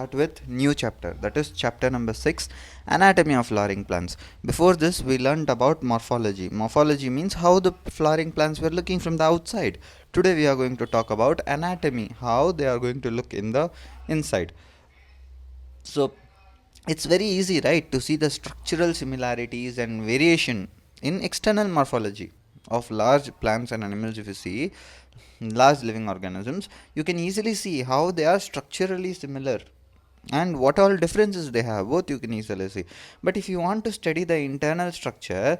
Start with new chapter, that is chapter number 6, anatomy of flowering plants. Before this we learned about morphology means how the flowering plants were looking from the outside. Today we are going to talk about anatomy, how they are going to look in the inside. So it's very easy, right, to see the structural similarities and variation in external morphology of large plants and animals. If you see large living organisms, you can easily see how they are structurally similar and what all differences they have, both you can easily see. But if you want to study the internal structure,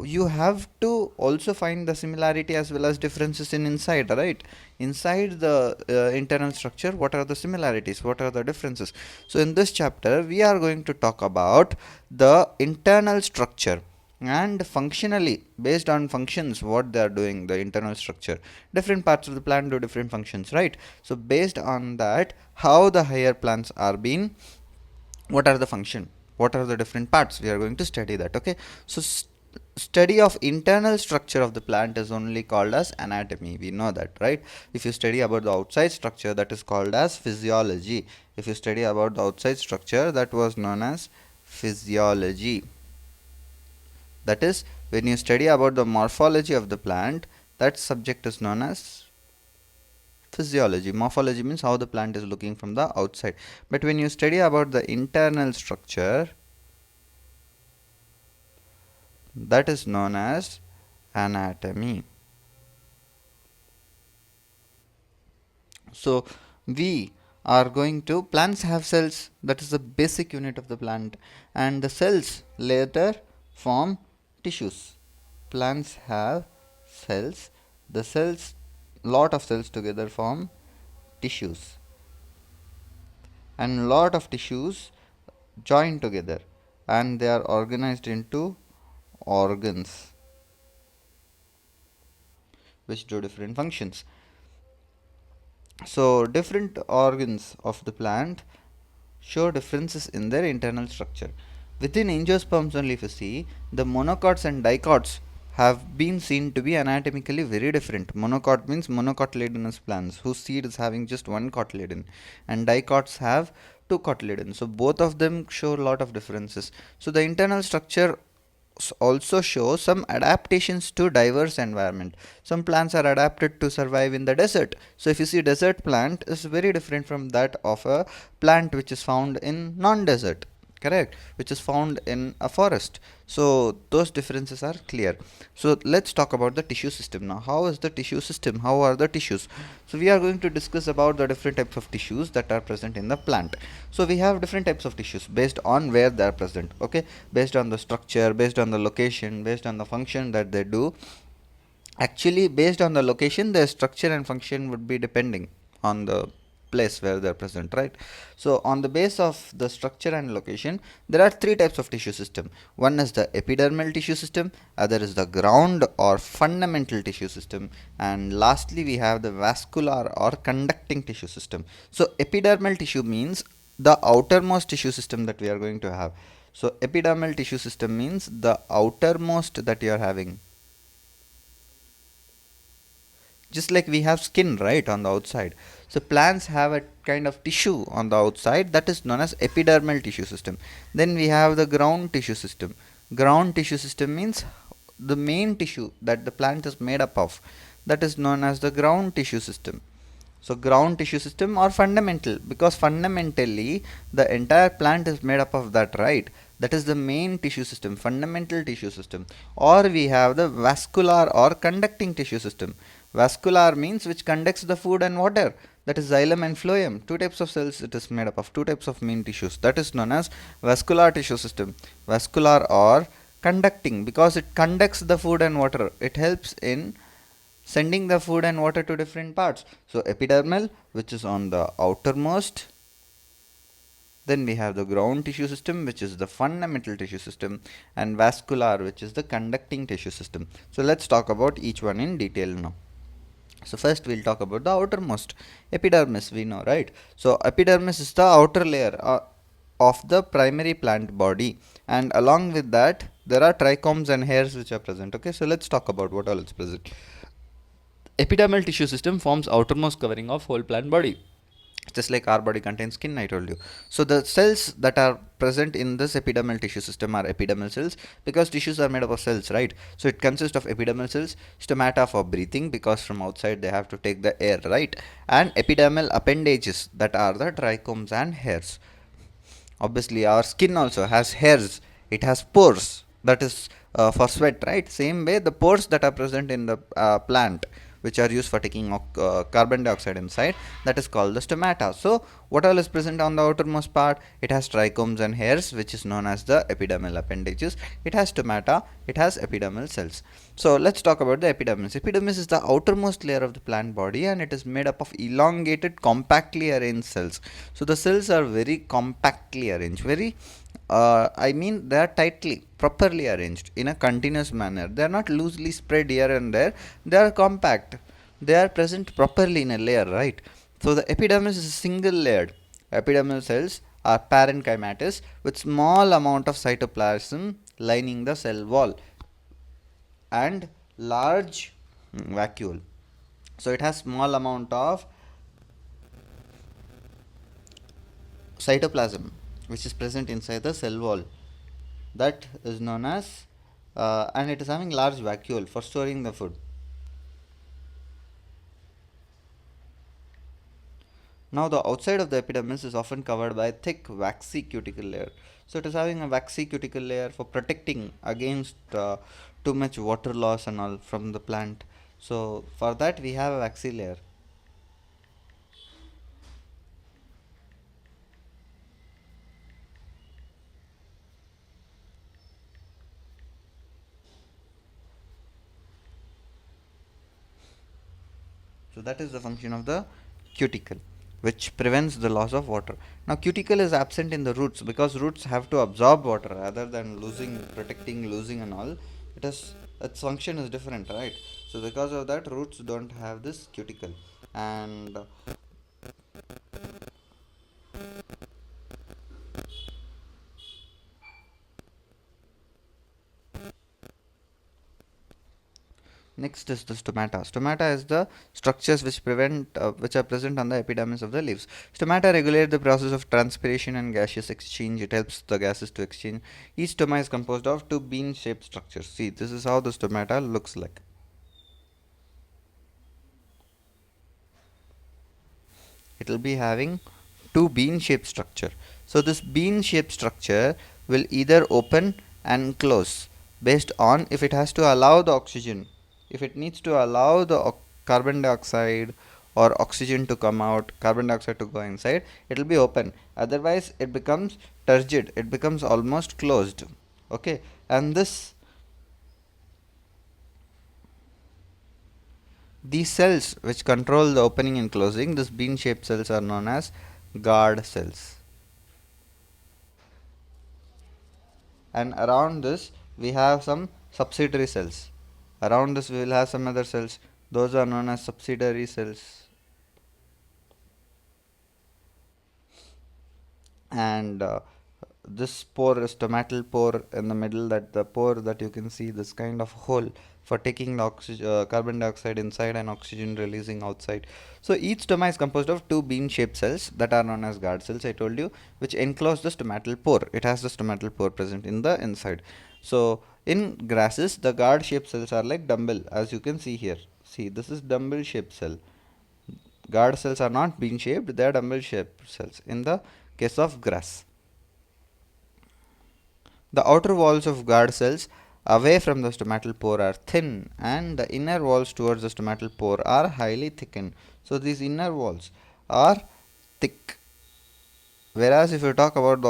you have to also find the similarity as well as differences in inside, right? Inside the internal structure, what are the similarities, what are the differences? So in this chapter we are going to talk about the internal structure and functionally, based on functions, what they are doing, the internal structure. Different parts of the plant do different functions, right? So based on that, how the higher plants are being, what are the function, what are the different parts, we are going to study that. Okay, so study of internal structure of the plant is only called as anatomy, we know that, right? If you study about the outside structure, that is called as physiology. If you study about the outside structure, that was known as physiology. That is, when you study about the morphology of the plant, that subject is known as physiology. Morphology means how the plant is looking from the outside. But when you study about the internal structure, that is known as anatomy. So we are going to, plants have cells, that is the basic unit of the plant, and the cells later form tissues. Plants have cells, the cells, lot of cells together form tissues, and lot of tissues join together and they are organized into organs which do different functions. So different organs of the plant show differences in their internal structure. Within angiosperms only, if you see, the monocots and dicots have been seen to be anatomically very different. Monocot means monocotyledonous plants whose seed is having just one cotyledon, and dicots have two cotyledons. So both of them show a lot of differences. So the internal structure also show some adaptations to diverse environment. Some plants are adapted to survive in the desert. So if you see, desert plant is very different from that of a plant which is found in non-desert, correct, which is found in a forest. So those differences are clear. So let's talk about the tissue system now. How is the tissue system, how are the tissues? So we are going to discuss about the different types of tissues that are present in the plant. So we have different types of tissues based on where they are present, okay, based on the structure, based on the location, based on the function that they do. Actually, based on the location, the structure and function would be depending on the place where they are present, right? So on the base of the structure and location, there are three types of tissue system. One is the epidermal tissue system, other is the ground or fundamental tissue system, and lastly we have the vascular or conducting tissue system. So epidermal tissue means the outermost tissue system that we are going to have. So epidermal tissue system means the outermost that you are having. Just like we have skin, right, on the outside. So plants have a kind of tissue on the outside that is known as epidermal tissue system. Then we have the ground tissue system. Ground tissue system means the main tissue that the plant is made up of, that is known as the ground tissue system. So ground tissue system or fundamental, because fundamentally the entire plant is made up of that, right? That is the main tissue system, fundamental tissue system. Or we have the vascular or conducting tissue system. Vascular means which conducts the food and water, that is xylem and phloem. Two types of cells it is made up of, two types of main tissues, that is known as vascular tissue system. Vascular or conducting, because it conducts the food and water, it helps in sending the food and water to different parts. So epidermal, which is on the outermost. Then we have the ground tissue system, which is the fundamental tissue system, and vascular, which is the conducting tissue system. So let's talk about each one in detail now. So first we'll talk about the outermost, epidermis, we know, right? So epidermis is the outer layer of the primary plant body, and along with that there are trichomes and hairs which are present. Okay, so let's talk about what all is present. Epidermal tissue system forms outermost covering of whole plant body. just like our body contains skin, I told you. So the cells that are present in this epidermal tissue system are epidermal cells, because tissues are made up of cells, right? So it consists of epidermal cells, stomata for breathing, because from outside they have to take the air, right? And epidermal appendages, that are the trichomes and hairs. Obviously our skin also has hairs, it has pores, that is for sweat, right? Same way the pores that are present in the plant, which are used for taking carbon dioxide inside, that is called the stomata. So what all is present on the outermost part? It has trichomes and hairs, which is known as the epidermal appendages. It has stomata, it has epidermal cells. So let's talk about the epidermis. Epidermis is the outermost layer of the plant body, and it is made up of elongated, compactly arranged cells. So the cells are very compactly arranged, very I mean they are tightly, properly arranged in a continuous manner. They are not loosely spread here and there. They are compact. They are present properly in a layer, right? So the epidermis is single layered. Epidermal cells are parenchymatous with small amount of cytoplasm lining the cell wall and large vacuole. So it has small amount of cytoplasm which is present inside the cell wall, that is known as and it is having large vacuole for storing the food. Now the outside of the epidermis is often covered by a thick waxy cuticle layer. So it is having a waxy cuticle layer for protecting against too much water loss and all from the plant. So for that we have a waxy layer. So that is the function of the cuticle, which prevents the loss of water. Now cuticle is absent in the roots because roots have to absorb water rather than losing, protecting, losing and all. It is, its function is different, right? So because of that, roots don't have this cuticle. And next is the stomata. Stomata is the structures which are present on the epidermis of the leaves. Stomata regulate the process of transpiration and gaseous exchange. It helps the gases to exchange. Each stoma is composed of two bean-shaped structures. See, this is how the stomata looks like. It will be having two bean-shaped structure. So this bean-shaped structure will either open and close based on if it has to allow the oxygen, if it needs to allow the carbon dioxide or oxygen to come out, carbon dioxide to go inside, it will be open. Otherwise it becomes turgid, it becomes almost closed. Okay, and these cells which control the opening and closing, this bean shaped cells, are known as guard cells. And around this we have some subsidiary cells. Around this we will have some other cells. Those are known as subsidiary cells. And this pore is stomatal pore in the middle, that the pore that you can see, this kind of hole for taking the carbon dioxide inside and oxygen releasing outside. So each stoma is composed of two bean shaped cells that are known as guard cells, I told you, which enclose the stomatal pore. It has the stomatal pore present in the inside. So in grasses the guard shaped cells are like dumbbell, as you can see here. See, this is dumbbell shaped cell. Guard cells are not bean shaped, they are dumbbell shaped cells in the case of grass. The outer walls of guard cells away from the stomatal pore are thin, and the inner walls towards the stomatal pore are highly thickened. So these inner walls are thick, whereas if you talk about the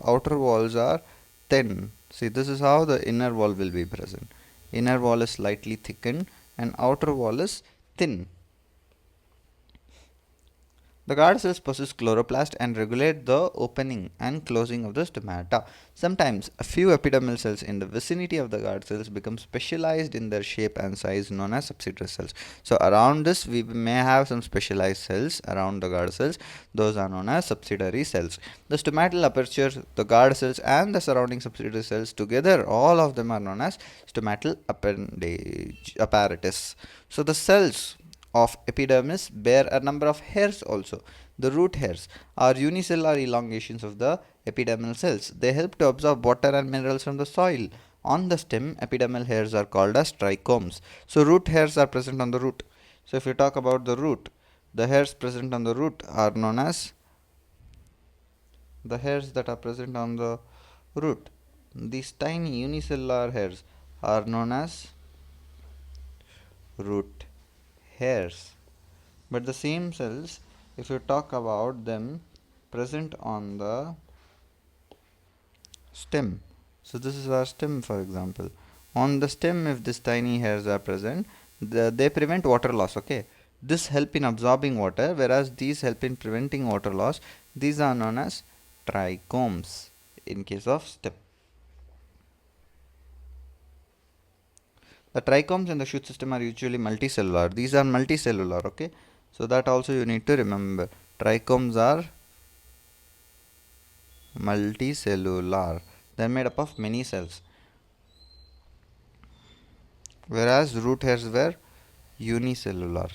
outer walls are thin. See, this is how the inner wall will be present. Inner wall is slightly thickened and outer wall is thin. The guard cells possess chloroplast and regulate the opening and closing of the stomata. Sometimes a few epidermal cells in the vicinity of the guard cells become specialized in their shape and size, known as subsidiary cells. So around this we may have some specialized cells around the guard cells. Those are known as subsidiary cells. The stomatal aperture, the guard cells and the surrounding subsidiary cells together, all of them are known as stomatal appendage apparatus. So the cells of epidermis bear a number of hairs also. The root hairs are unicellular elongations of the epidermal cells. They help to absorb water and minerals from the soil. On the stem, epidermal hairs are called as trichomes. So root hairs are present on the root. So if you talk about the root, the hairs present on the root are known as the hairs that are present on the root. These tiny unicellular hairs are known as root hairs. But the same cells, if you talk about them present on the stem, so this is our stem for example. On the stem, if these tiny hairs are present, they prevent water loss. Okay, this help in absorbing water, whereas these help in preventing water loss. These are known as trichomes in case of stem. The trichomes in the shoot system are usually multicellular. These are multicellular. Okay, so that also you need to remember. Trichomes are multicellular. They are made up of many cells, whereas root hairs were unicellular.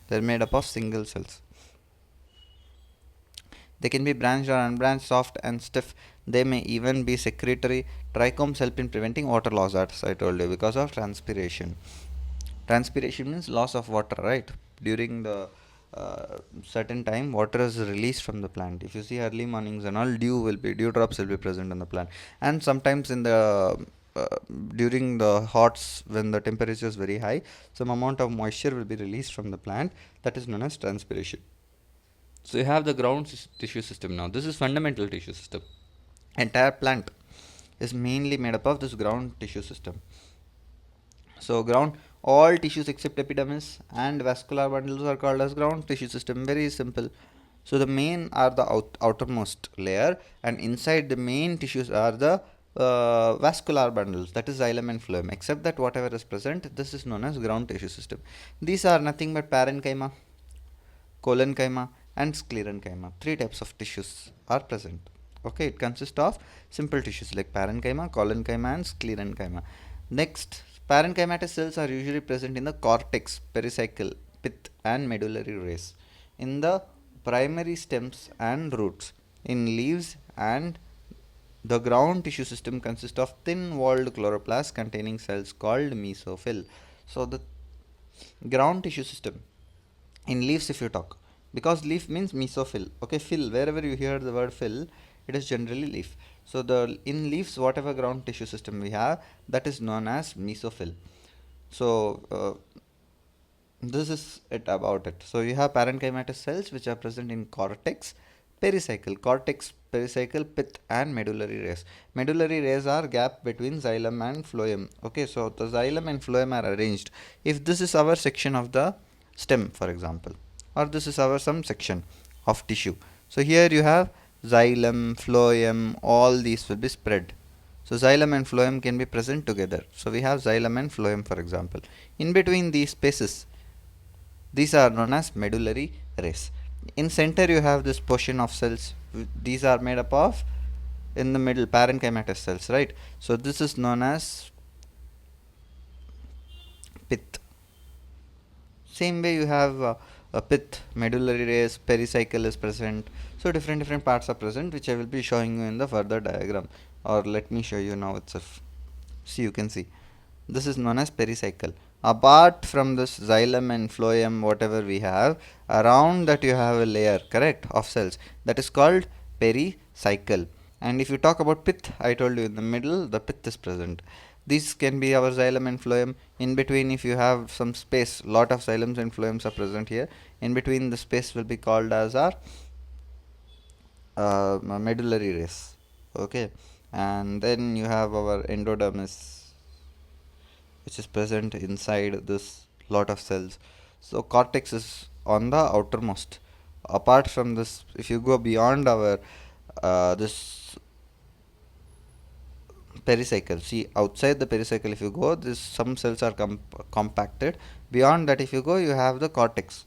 They are made up of single cells. They can be branched or unbranched, soft and stiff. They may even be secretory. Trichomes help in preventing water loss, as I told you, because of transpiration. Transpiration means loss of water, right? During the certain time, water is released from the plant. If you see early mornings and all, dew drops will be present on the plant. And sometimes in the uh, during the hots, when the temperature is very high, some amount of moisture will be released from the plant. That is known as transpiration. So you have the tissue system now. This is fundamental tissue system. Entire plant is mainly made up of this ground tissue system. So ground, all tissues except epidermis and vascular bundles are called as ground tissue system. Very simple. So the main are the outermost layer, and inside the main tissues are the vascular bundles, that is xylem and phloem. Except that whatever is present, this is known as ground tissue system. These are nothing but parenchyma, collenchyma and sclerenchyma. Three types of tissues are present. Okay, it consists of simple tissues like parenchyma, collenchyma and sclerenchyma. Next, parenchymatous cells are usually present in the cortex, pericycle, pith and medullary rays, in the primary stems and roots, in leaves, and the ground tissue system consists of thin walled chloroplasts containing cells called mesophyll. So the ground tissue system in leaves, if you talk, because leaf means mesophyll. Okay, fill, wherever you hear the word fill, it is generally leaf. So the in leaves, whatever ground tissue system we have, that is known as mesophyll. So this is it about it. So you have parenchymatous cells which are present in cortex, pericycle, pith and medullary rays. Medullary rays are gap between xylem and phloem. Okay, so the xylem and phloem are arranged. If this is our section of the stem, for example, or this is our some section of tissue, so here you have xylem, phloem, all these will be spread. So xylem and phloem can be present together. So we have xylem and phloem, for example. In between these spaces, these are known as medullary rays. In center you have this portion of cells. These are made up of, in the middle, parenchymatous cells, right? So this is known as pith. Same way you have a pith, medullary rays, pericycle is present. So different parts are present, which I will be showing you in the further diagram, or let me show you now itself. See, you can see this is known as pericycle. Apart from this xylem and phloem, whatever we have, around that you have a layer, correct, of cells, that is called pericycle. And if you talk about pith, I told you in the middle the pith is present. These can be our xylem and phloem. In between, if you have some space, lot of xylems and phloems are present here. In between, the space will be called as our medullary rays. Okay, and then you have our endodermis, which is present inside this lot of cells. So cortex is on the outermost. Apart from this, if you go beyond our this pericycle, see outside the pericycle, if you go, this some cells are compacted. Beyond that, if you go, you have the cortex.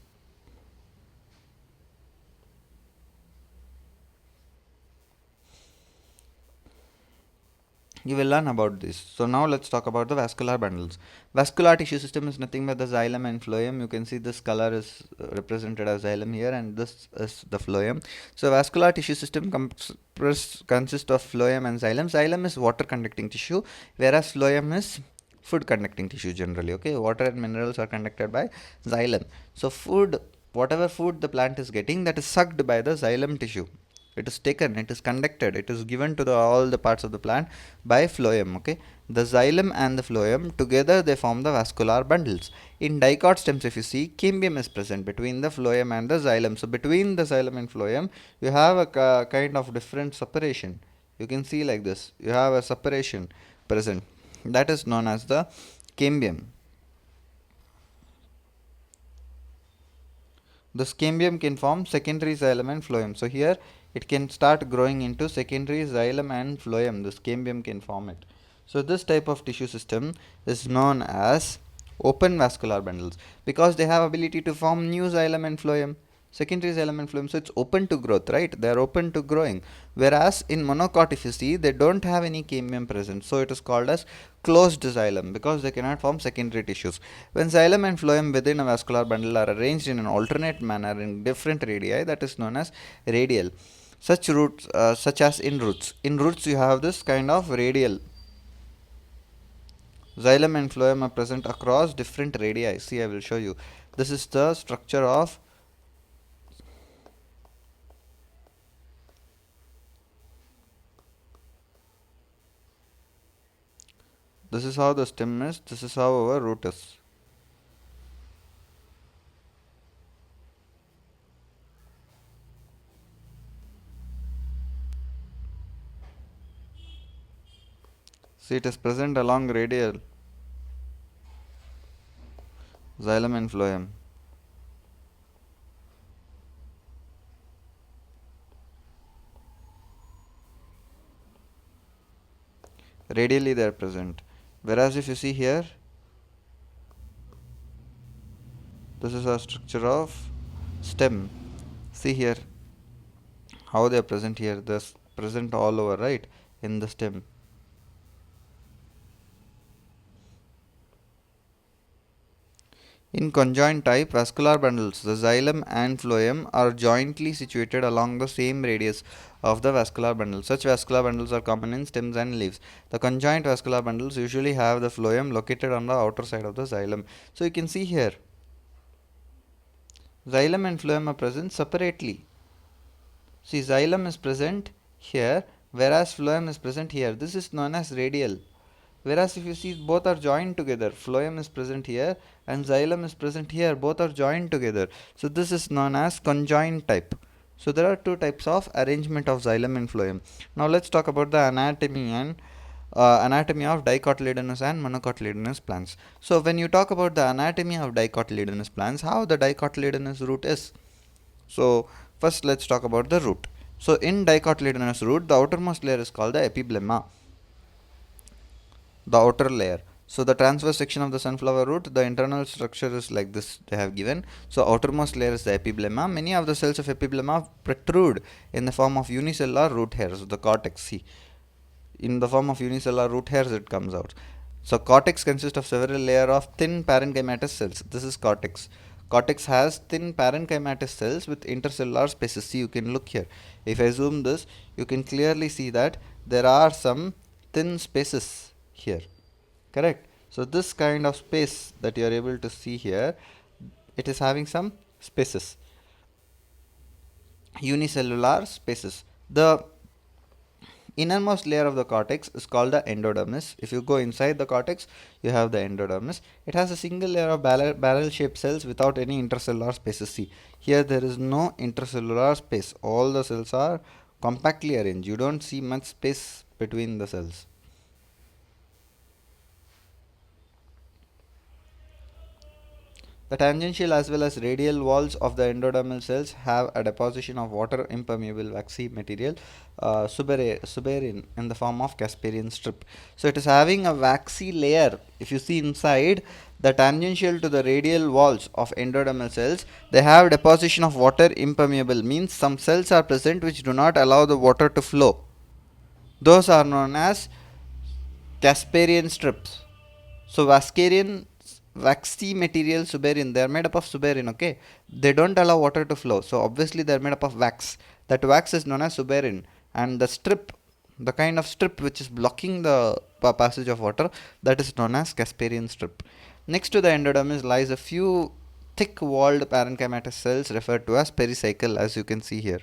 You will learn about this. So now let's talk about the vascular bundles. Vascular tissue system is nothing but the xylem and phloem. You can see this color is represented as xylem here, and this is the phloem. So vascular tissue system consists of phloem and xylem. Xylem is water conducting tissue, whereas phloem is food conducting tissue generally. Okay, water and minerals are conducted by xylem. So food, whatever food the plant is getting, that is sucked by the xylem tissue. It is taken, it is conducted, it is given to all the parts of the plant by phloem. Okay, the xylem and the phloem together they form the vascular bundles. In dicot stems, if you see, cambium is present between the phloem and the xylem. So between the xylem and phloem you have a kind of different separation. You can see like this, you have a separation present, that is known as the cambium. The cambium can form secondary xylem and phloem. So here it can start growing into secondary xylem and phloem. This cambium can form it. So this type of tissue system is known as open vascular bundles because they have ability to form new xylem and phloem, secondary xylem and phloem. So it's open to growth, right? They are open to growing. Whereas in monocot, if you see, they don't have any cambium present. So it is called as closed xylem because they cannot form secondary tissues. When xylem and phloem within a vascular bundle are arranged in an alternate manner in different radii, that is known as radial. Such roots, such as in roots. In roots, you have this kind of radial. Xylem and phloem are present across different radii. See, I will show you. This is the structure of. This is how the stem is. This is how our root is. See, it is present along radial. Xylem and phloem. Radially they are present. Whereas if you see here, this is a structure of stem. See here how they are present here. They are present all over, right, in the stem. In conjoint type vascular bundles, the xylem and phloem are jointly situated along the same radius of the vascular bundle. Such vascular bundles are common in stems and leaves. The conjoint vascular bundles usually have the phloem located on the outer side of the xylem. So you can see here, xylem and phloem are present separately. See, xylem is present here, whereas phloem is present here. This is known as radial. Whereas if you see, both are joined together. Phloem is present here and xylem is present here. Both are joined together. So this is known as conjoint type. So there are two types of arrangement of xylem and phloem. Now let's talk about the anatomy and anatomy of dicotyledonous and monocotyledonous plants. So when you talk about the anatomy of dicotyledonous plants, how the dicotyledonous root is. So first let's talk about the root. So in dicotyledonous root, the outermost layer is called the epiblemma, the outer layer. So the transverse section of the sunflower root, the internal structure is like this they have given. So outermost layer is the epiblemma. Many of the cells of epiblemma protrude in the form of unicellular root hairs, the cortex. See, in the form of unicellular root hairs it comes out. So cortex consists of several layers of thin parenchymatous cells. This is cortex. Cortex has thin parenchymatous cells with intercellular spaces. See, you can look here. If I zoom this, you can clearly see that there are some thin spaces here, correct? So this kind of space that you are able to see here, it is having some spaces, unicellular spaces. The innermost layer of the cortex is called the endodermis. If you go inside the cortex, you have the endodermis. It has a single layer of barrel shaped cells without any intercellular spaces. See, here there is no intercellular space. All the cells are compactly arranged. You don't see much space between the cells. The tangential as well as radial walls of the endodermal cells have a deposition of water impermeable waxy material, suberin, in the form of Casparian strip. So it is having a waxy layer. If you see inside, the tangential to the radial walls of endodermal cells, they have deposition of water impermeable, means some cells are present which do not allow the water to flow. Those are known as Casparian strips. So Vascarian, waxy material suberin, they are made up of suberin, okay? They don't allow water to flow. So obviously they are made up of wax. That wax is known as suberin. And the strip, the kind of strip which is blocking the passage of water, that is known as Casparian strip. Next to the endodermis lies a few thick walled parenchymatous cells referred to as pericycle, as you can see here.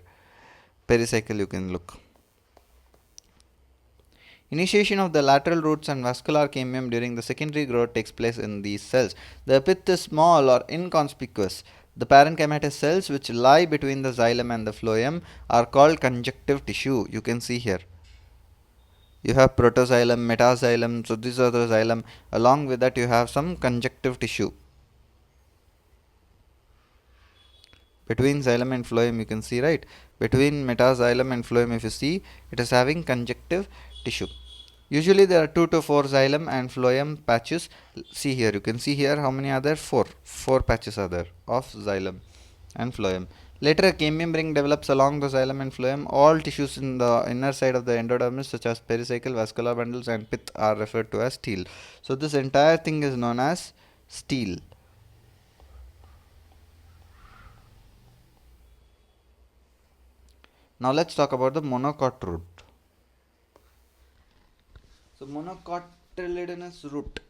Pericycle you can look. Initiation of the lateral roots and vascular cambium during the secondary growth takes place in these cells. The epith is small or inconspicuous. The parenchymatous cells which lie between the xylem and the phloem are called conjunctive tissue. You can see here. You have protoxylem, metaxylem, so these are the xylem. Along with that you have some conjunctive tissue. Between xylem and phloem you can see, right? Between metaxylem and phloem, if you see, it is having conjunctive tissue. Usually there are 2 to 4 xylem and phloem patches. See here, you can see here how many are there? 4. 4 patches are there of xylem and phloem. Later a cambium ring develops along the xylem and phloem. All tissues in the inner side of the endodermis such as pericycle, vascular bundles and pith are referred to as stele. So this entire thing is known as stele. Now let's talk about the monocot root. So monocotyledonous root.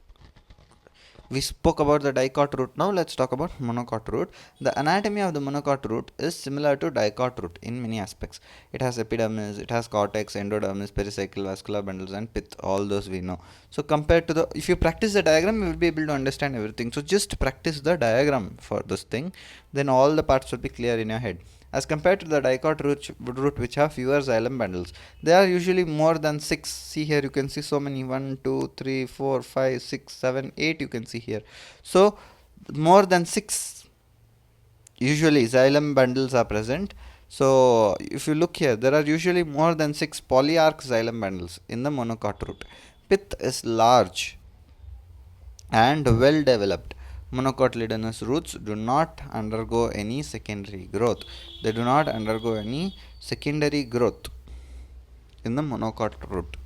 We spoke about the dicot root. Now let's talk about monocot root. The anatomy of the monocot root is similar to dicot root in many aspects. It has epidermis, it has cortex, endodermis, pericycle, vascular bundles and pith. All those we know. So compared to the, if you practice the diagram, you will be able to understand everything. So just practice the diagram for this thing. Then all the parts will be clear in your head. As compared to the dicot root which have fewer xylem bundles, they are usually more than 6. See here, you can see so many, 1 2 3 4 5 6 7 8 you can see here. So more than 6 usually xylem bundles are present. So if you look here, there are usually more than 6 polyarch xylem bundles in the monocot root. Pith is large and well developed. Monocotyledonous roots do not undergo any secondary growth. They do not undergo any secondary growth in the monocot root.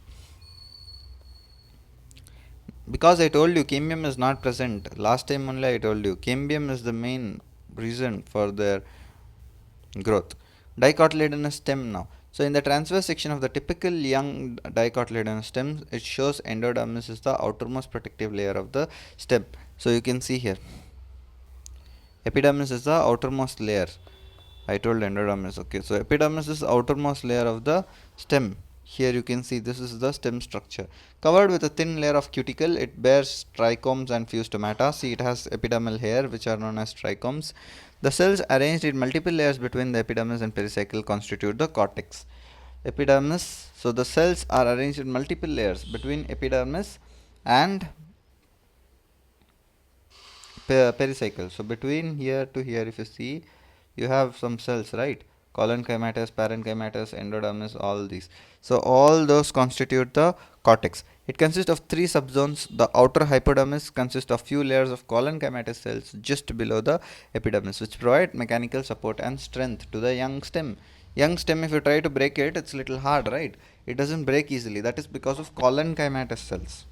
Because I told you cambium is not present. Last time only I told you cambium is the main reason for their growth. Dicotyledonous stem now. So in the transverse section of the typical young dicotyledonous stem, it shows endodermis is the outermost protective layer of the stem. So you can see here, epidermis is the outermost layer. I told endodermis. Okay, so epidermis is the outermost layer of the stem. Here you can see this is the stem structure. Covered with a thin layer of cuticle, it bears trichomes and few stomata. See, it has epidermal hair which are known as trichomes. The cells arranged in multiple layers between the epidermis and pericycle constitute the cortex. Epidermis, so the cells are arranged in multiple layers between epidermis and pericycle. So between here to here, if you see, you have some cells, right? Collenchymatous, parenchymatous, endodermis, all these. So all those constitute the cortex. It consists of 3 subzones. The outer hypodermis consists of few layers of collenchymatous cells just below the epidermis, which provide mechanical support and strength to the young stem. Young stem, if you try to break it, it's a little hard, right? It doesn't break easily. That is because of collenchymatous cells.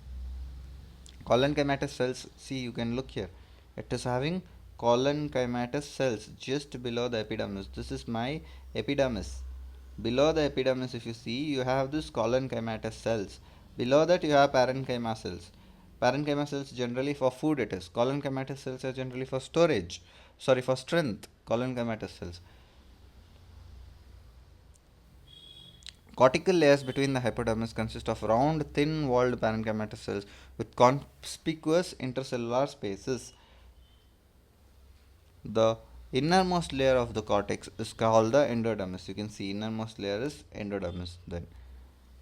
Collenchymatous cells, see, you can look here. It is having collenchymatous cells just below the epidermis. This is my epidermis. Below the epidermis, if you see, you have this collenchymatous cells. Below that, you have parenchyma cells. Parenchyma cells generally for food it is. Collenchymatous cells are generally for storage. Sorry, for strength. Collenchymatous cells. Cortical layers between the hypodermis consist of round, thin-walled parenchymatous cells with conspicuous intercellular spaces. The innermost layer of the cortex is called the endodermis. You can see innermost layer is endodermis. Then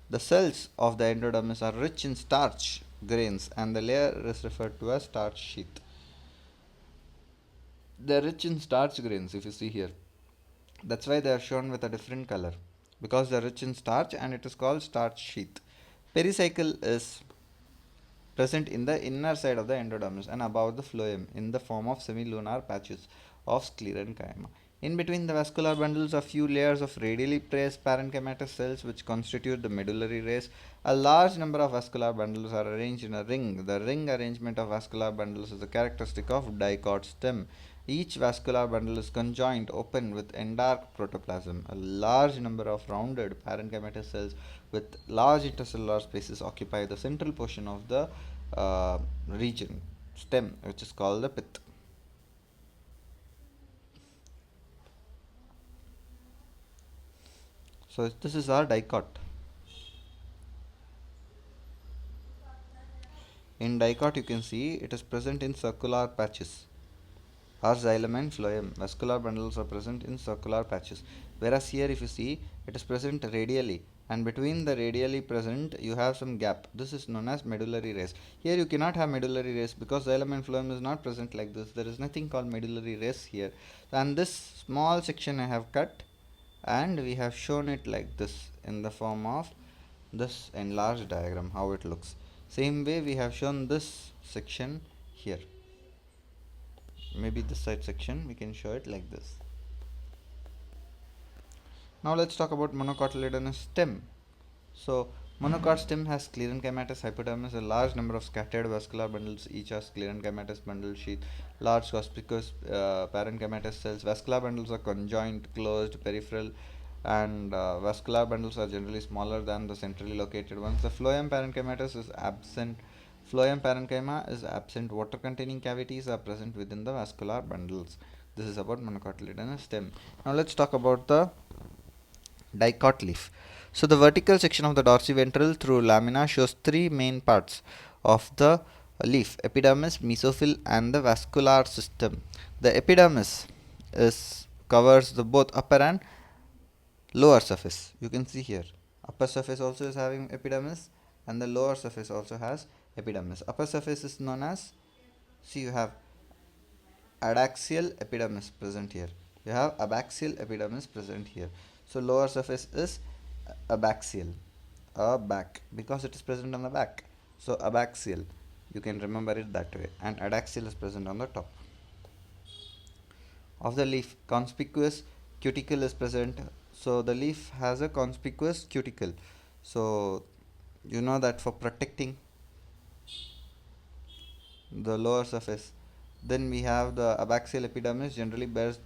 the cells of the endodermis are rich in starch grains and the layer is referred to as starch sheath. They are rich in starch grains, if you see here. That's why they are shown with a different color, because they are rich in starch and it is called starch sheath. Pericycle is present in the inner side of the endodermis and above the phloem in the form of semilunar patches of sclerenchyma. In between the vascular bundles are few layers of radially placed parenchymatous cells which constitute the medullary race. A large number of vascular bundles are arranged in a ring. The ring arrangement of vascular bundles is a characteristic of dicot stem. Each vascular bundle is conjoined, open with endark protoplasm. A large number of rounded parenchymatous cells with large intercellular spaces occupy the central portion of the region stem, which is called the pith. So this is our dicot. In dicot you can see it is present in circular patches. Our xylem and phloem vascular bundles are present in circular patches, whereas here if you see it is present radially, and between the radially present you have some gap. This is known as medullary race. Here you cannot have medullary race because xylem and phloem is not present like this. There is nothing called medullary race here, and this small section I have cut and we have shown it like this in the form of this enlarged diagram, how it looks. Same way we have shown this section here. Maybe this side section we can show it like this. Now let's talk about monocotyledonous stem. So monocot stem has sclerenchymatous hypodermis, a large number of scattered vascular bundles, each has sclerenchymatous bundle sheath, large conspicuous parenchymatous cells. Vascular bundles are conjoined, closed, peripheral, and vascular bundles are generally smaller than the centrally located ones. The phloem parenchymatous is absent. Phloem parenchyma is absent. Water containing cavities are present within the vascular bundles. This is about monocotyledonous stem. Now let's talk about the dicot leaf. So the vertical section of the dorsiventral through lamina shows three main parts of the leaf: epidermis, mesophyll, and the vascular system. The epidermis is covers the both upper and lower surface. You can see here upper surface also is having epidermis and the lower surface also has epidermis. Upper surface is known as, see, you have adaxial epidermis present here, you have abaxial epidermis present here. So lower surface is abaxial, a back, because it is present on the back. So abaxial, you can remember it that way, and adaxial is present on the top of the leaf. Conspicuous cuticle is present. So the leaf has a conspicuous cuticle. So you know that for protecting the lower surface. Then we have the abaxial epidermis generally bears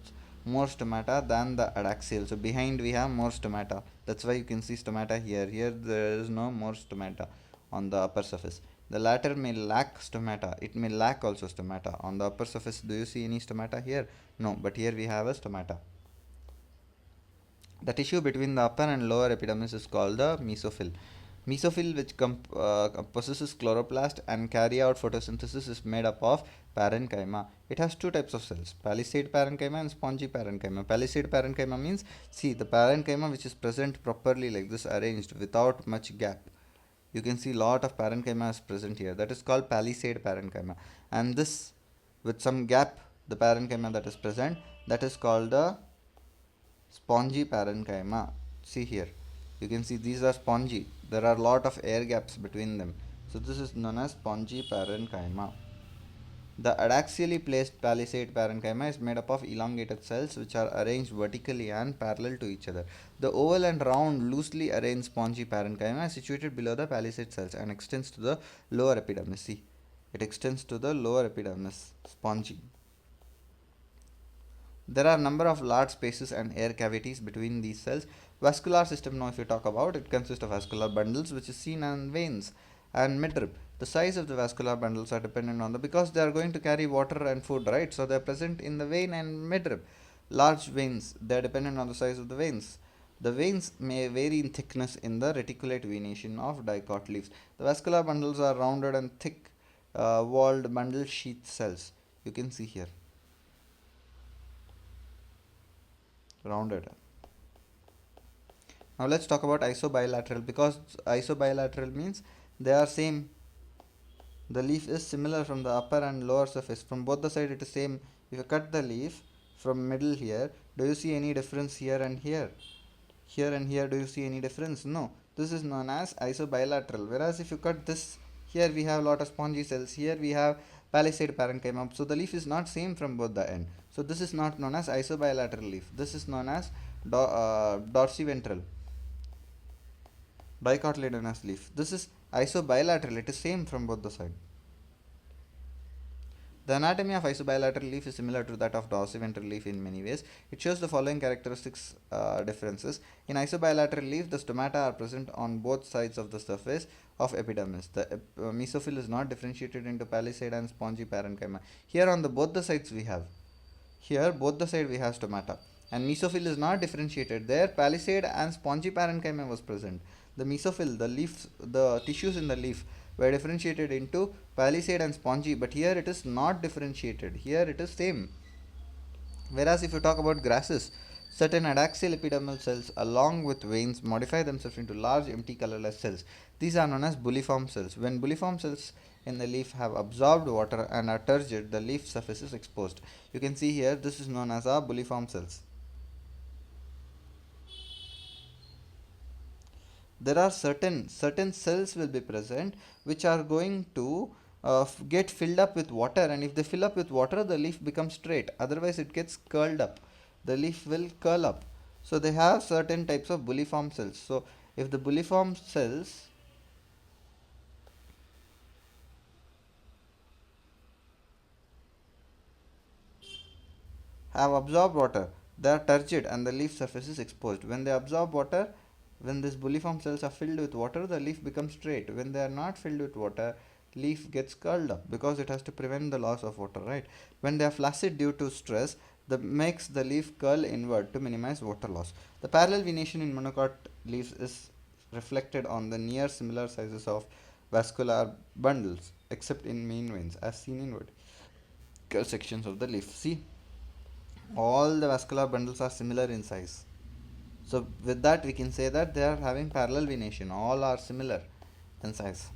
more stomata than the adaxial. So behind we have more stomata. That's why you can see stomata here. Here there is no more stomata on the upper surface. The latter may lack stomata. It may lack also stomata. On the upper surface, do you see any stomata here? No, but here we have a stomata. The tissue between the upper and lower epidermis is called the mesophyll. Mesophyll, which possesses chloroplast and carry out photosynthesis, is made up of parenchyma. It has two types of cells: palisade parenchyma and spongy parenchyma. Palisade parenchyma means, see, the parenchyma which is present properly like this, arranged without much gap. You can see lot of parenchyma is present here. That is called palisade parenchyma. And this with some gap, the parenchyma that is present, that is called the spongy parenchyma. See here, you can see these are spongy. There are a lot of air gaps between them. So this is known as spongy parenchyma. The adaxially placed palisade parenchyma is made up of elongated cells which are arranged vertically and parallel to each other. The oval and round, loosely arranged spongy parenchyma is situated below the palisade cells and extends to the lower epidermis. See, it extends to the lower epidermis, spongy. There are a number of large spaces and air cavities between these cells. Vascular system, now if you talk about, it consists of vascular bundles which is seen on veins and midrib. The size of the vascular bundles are dependent on the, because they are going to carry water and food, right? So they are present in the vein and midrib. Large veins, they are dependent on the size of the veins. The veins may vary in thickness in the reticulate venation of dicot leaves. The vascular bundles are rounded and thick walled bundle sheath cells. You can see here, rounded. Now let's talk about isobilateral, because isobilateral means they are same. The leaf is similar from the upper and lower surface. From both the side it is same. If you cut the leaf from middle here, do you see any difference here and here? Here and here, do you see any difference? No. This is known as isobilateral. Whereas if you cut this, here we have a lot of spongy cells. Here we have palisade, parenchyma. So the leaf is not same from both the end. So this is not known as isobilateral leaf. This is known as dorsiventral dicotyledonous leaf. This is isobilateral. It is same from both the side. The anatomy of isobilateral leaf is similar to that of dorsiventral leaf in many ways. It shows the following characteristics differences. In isobilateral leaf, the stomata are present on both sides of the surface of epidermis. The mesophyll is not differentiated into palisade and spongy parenchyma. Here on the both the sides we have. Here both the side we have stomata. And mesophyll is not differentiated. There palisade and spongy parenchyma was present. The mesophyll, the leaves, the tissues in the leaf were differentiated into palisade and spongy, but here it is not differentiated. Here it is same. Whereas if you talk about grasses, certain adaxial epidermal cells along with veins modify themselves into large empty colorless cells. These are known as bulliform cells. When bulliform cells in the leaf have absorbed water and are turgid, the leaf surface is exposed. You can see here this is known as our bulliform cells. There are certain cells will be present which are going to get filled up with water, and if they fill up with water the leaf becomes straight, otherwise it gets curled up. The leaf will curl up. So they have certain types of bulliform cells. So if the bulliform cells have absorbed water, they are turgid and the leaf surface is exposed. When they absorb water, when these bulliform cells are filled with water, the leaf becomes straight. When they are not filled with water, leaf gets curled up because it has to prevent the loss of water, right? When they are flaccid due to stress, that makes the leaf curl inward to minimize water loss. The parallel venation in monocot leaves is reflected on the near similar sizes of vascular bundles, except in main veins, as seen in vertical sections of the leaf. See, all the vascular bundles are similar in size. So with that we can say that they are having parallel venation. All are similar in size.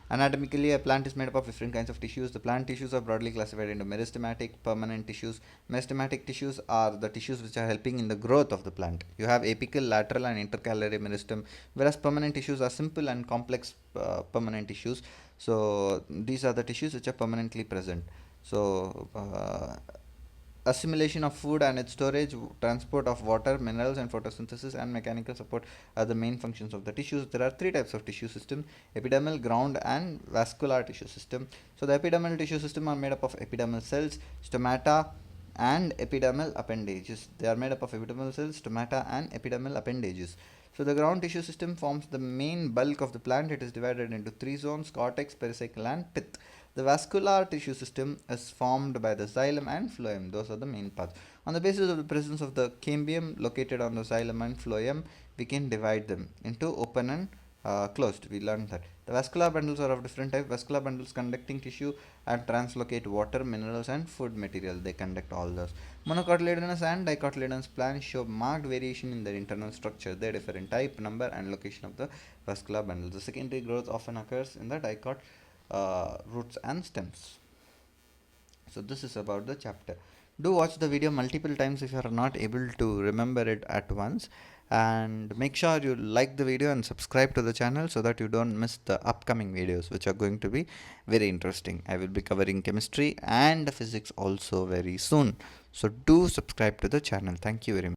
Anatomically, a plant is made up of different kinds of tissues. The plant tissues are broadly classified into meristematic, permanent tissues. Meristematic tissues are the tissues which are helping in the growth of the plant. You have apical, lateral and intercalary meristem, whereas permanent tissues are simple and complex permanent tissues. So these are the tissues which are permanently present. So assimilation of food and its storage, transport of water, minerals, and photosynthesis and mechanical support are the main functions of the tissues. There are three types of tissue system: epidermal, ground, and vascular tissue system. So the epidermal tissue system are made up of epidermal cells, stomata, and epidermal appendages. They are made up of epidermal cells, stomata, and epidermal appendages. So the ground tissue system forms the main bulk of the plant. It is divided into three zones: cortex, pericycle, and pith. The vascular tissue system is formed by the xylem and phloem. Those are the main parts. On the basis of the presence of the cambium located on the xylem and phloem, we can divide them into open and closed. We learned that. The vascular bundles are of different type. Vascular bundles conducting tissue and translocate water, minerals, and food material. They conduct all those. Monocotyledonous and dicotyledonous plants show marked variation in their internal structure. They differ in type, number, and location of the vascular bundles. The secondary growth often occurs in the dicot roots and stems. So this is about the chapter. Do watch the video multiple times if you are not able to remember it at once, and make sure you like the video and subscribe to the channel so that you don't miss the upcoming videos, which are going to be very interesting. I will be covering chemistry and physics also very soon, so do subscribe to the channel. Thank you very much.